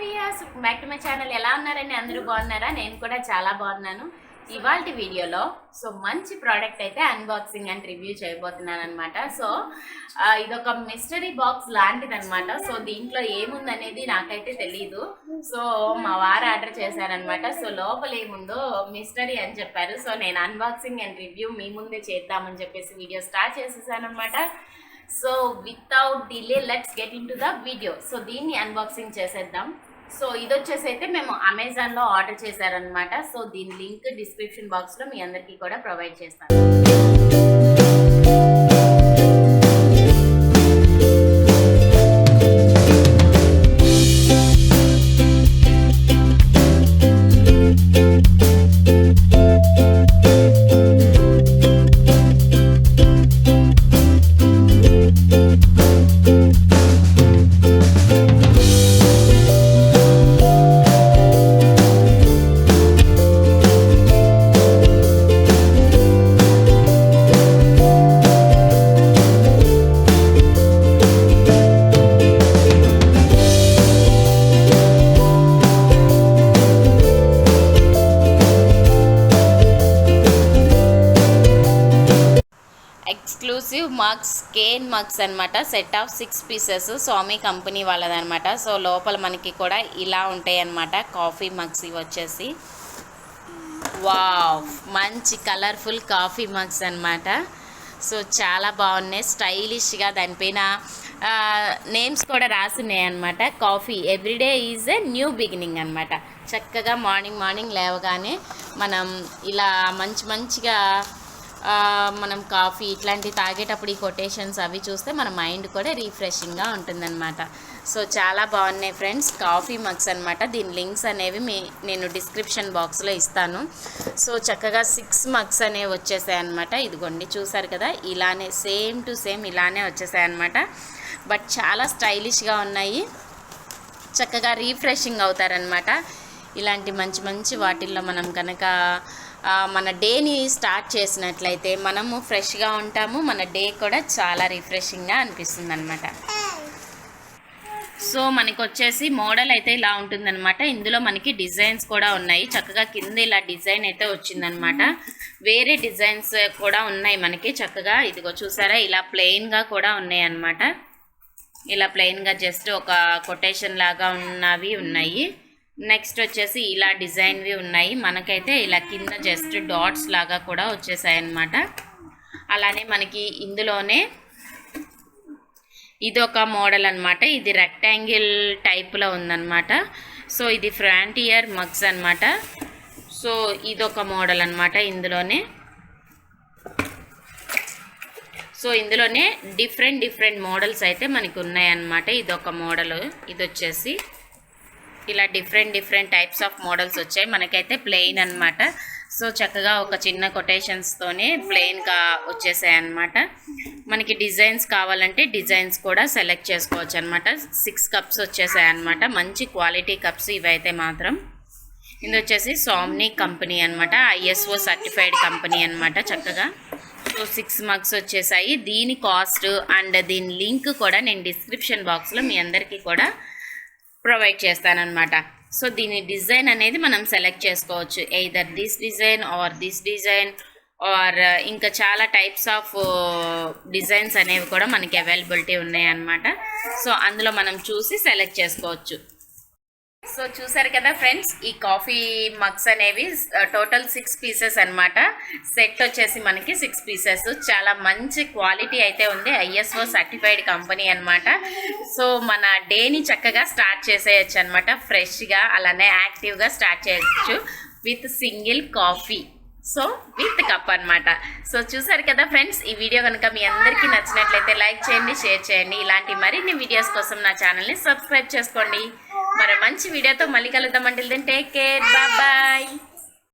Weirs back to my channel. ఎలా ఉన్నారని అందరూ బాగున్నారా? నేను కూడా చాలా బాగున్నాను. ఇవాల్టి వీడియోలో మంచి ప్రోడక్ట్ అయితే అన్బాక్సింగ్ అండ్ రివ్యూ చేయబోతున్నాను అనమాట. ఇదొక మిస్టరీ బాక్స్ లాంటిది అనమాట. దీంట్లో ఏముందనేది నాకైతే తెలీదు. మా వారు ఆర్డర్ చేశారనమాట. లోపల ఏముందో మిస్టరీ అని చెప్పారు. నేను అన్బాక్సింగ్ అండ్ రివ్యూ మీ ముందే చేద్దామని చెప్పేసి వీడియో స్టార్ట్ చేసేసాను అనమాట. Without delay let's get in to the video. దీన్ని అన్బాక్సింగ్ చేసేద్దాం. ఇది వచ్చేసి అయితే మేము అమెజాన్లో ఆర్డర్ చేశారనమాట. దీని లింక్ డిస్క్రిప్షన్ బాక్స్లో మీ అందరికీ కూడా ప్రొవైడ్ చేస్తాను. ఎక్స్క్లూసివ్ మగ్స్, కేన్ మగ్స్ అనమాట. Set of 6 pieces Swami company వాళ్ళదనమాట. లోపల మనకి కూడా ఇలా ఉంటాయి అన్నమాట కాఫీ మగ్స్. ఇవి వచ్చేసి వావ్, మంచి కలర్ఫుల్ కాఫీ మగ్స్ అనమాట. చాలా బాగున్నాయి, స్టైలిష్గా. దానిపైన నేమ్స్ కూడా రాసున్నాయి అనమాట. Coffee everyday is a new beginning అనమాట. చక్కగా మార్నింగ్ లేవగానే మనం ఇలా మంచిగా మనం కాఫీ ఇట్లాంటివి తాగేటప్పుడు ఈ కొటేషన్స్ అవి చూస్తే మన మైండ్ కూడా రీఫ్రెషింగ్గా ఉంటుందన్నమాట. చాలా బాగున్నాయి ఫ్రెండ్స్, కాఫీ మగ్స్ అనమాట. దీని లింక్స్ అనేవి నేను డిస్క్రిప్షన్ బాక్స్లో ఇస్తాను. చక్కగా 6 మగ్స్ అనేవి వచ్చేసాయి అనమాట. ఇదిగోండి, చూసారు కదా, ఇలానే సేమ్ టు సేమ్ ఇలానే వచ్చేసాయి అనమాట. బట్ చాలా స్టైలిష్గా ఉన్నాయి. చక్కగా రీఫ్రెషింగ్ అవుతారనమాట. ఇలాంటి మంచి వాటిల్లో మనం కనుక మన డేని స్టార్ట్ చేసినట్లయితే మనము ఫ్రెష్గా ఉంటాము. మన డే కూడా చాలా రిఫ్రెషింగ్గా అనిపిస్తుంది అనమాట. మనకి వచ్చేసి మోడల్ అయితే ఇలా ఉంటుందన్నమాట. ఇందులో మనకి డిజైన్స్ కూడా ఉన్నాయి. చక్కగా కింద ఇలా డిజైన్ అయితే వచ్చిందనమాట. వేరే డిజైన్స్ కూడా ఉన్నాయి మనకి. చక్కగా ఇదిగో చూసారా, ఇలా ప్లెయిన్గా కూడా ఉన్నాయి అన్నమాట. ఇలా ప్లెయిన్గా జస్ట్ ఒక కొటేషన్ లాగా ఉన్నవి ఉన్నాయి. నెక్స్ట్ వచ్చేసి ఇలా డిజైన్వి ఉన్నాయి. మనకైతే ఇలా కింద జస్ట్ డాట్స్ లాగా కూడా వచ్చేసాయి అన్నమాట. అలానే మనకి ఇందులోనే ఇది ఒక మోడల్ అనమాట. ఇది రెక్టాంగిల్ టైప్లో ఉందన్నమాట. ఇది ఫ్రాంటియర్ మగ్స్ అనమాట. ఇదొక మోడల్ అనమాట. ఇందులోనే డిఫరెంట్ మోడల్స్ అయితే మనకి ఉన్నాయన్నమాట. ఇదొక మోడల్. ఇది వచ్చేసి ఇలా డిఫరెంట్ టైప్స్ ఆఫ్ మోడల్స్ వచ్చాయి. మనకైతే ప్లెయిన్ అనమాట. చక్కగా ఒక చిన్న కొటేషన్స్తోనే ప్లెయిన్గా వచ్చేసాయి అన్నమాట. మనకి డిజైన్స్ కావాలంటే డిజైన్స్ కూడా సెలెక్ట్ చేసుకోవచ్చు అనమాట. 6 కప్స్ వచ్చేసాయి అనమాట. మంచి క్వాలిటీ కప్స్ ఇవైతే మాత్రం. ఇది వచ్చేసి సోమ్ని కంపెనీ అనమాట. ISO సర్టిఫైడ్ కంపెనీ అనమాట. చక్కగా 6 మగ్స్ వచ్చేసాయి. దీని కాస్ట్ అండ్ దీని లింక్ కూడా నేను డిస్క్రిప్షన్ బాక్స్లో మీ అందరికీ కూడా ప్రొవైడ్ చేస్తానన్నమాట. దీని డిజైన్ అనేది మనం సెలెక్ట్ చేసుకోవచ్చు. ఎయిదర్ దిస్ డిజైన్ ఆర్ ఇంకా చాలా టైప్స్ ఆఫ్ డిజైన్స్ అనేవి కూడా మనకి అవైలబిలిటీ ఉన్నాయన్నమాట. అందులో మనం చూసి సెలెక్ట్ చేసుకోవచ్చు. చూసారు కదా ఫ్రెండ్స్, ఈ కాఫీ మగ్స్ అనేవి టోటల్ 6 పీసెస్ అనమాట. సెట్ వచ్చేసి మనకి 6 పీసెస్. చాలా మంచి క్వాలిటీ అయితే ఉంది. ISO సర్టిఫైడ్ కంపెనీ అనమాట. మన డేని చక్కగా స్టార్ట్ చేసేయచ్చు అనమాట. ఫ్రెష్గా అలానే యాక్టివ్గా స్టార్ట్ చేయొచ్చు with single coffee. With cup అనమాట. చూసారు కదా ఫ్రెండ్స్, ఈ వీడియో కనుక మీ అందరికీ నచ్చినట్లయితే లైక్ చేయండి, షేర్ చేయండి. ఇలాంటి మరిన్ని వీడియోస్ కోసం నా ఛానల్ని సబ్స్క్రైబ్ చేసుకోండి. మరో మంచి వీడియోతో మళ్ళీ కలుద్దాం. Until then take care, bye.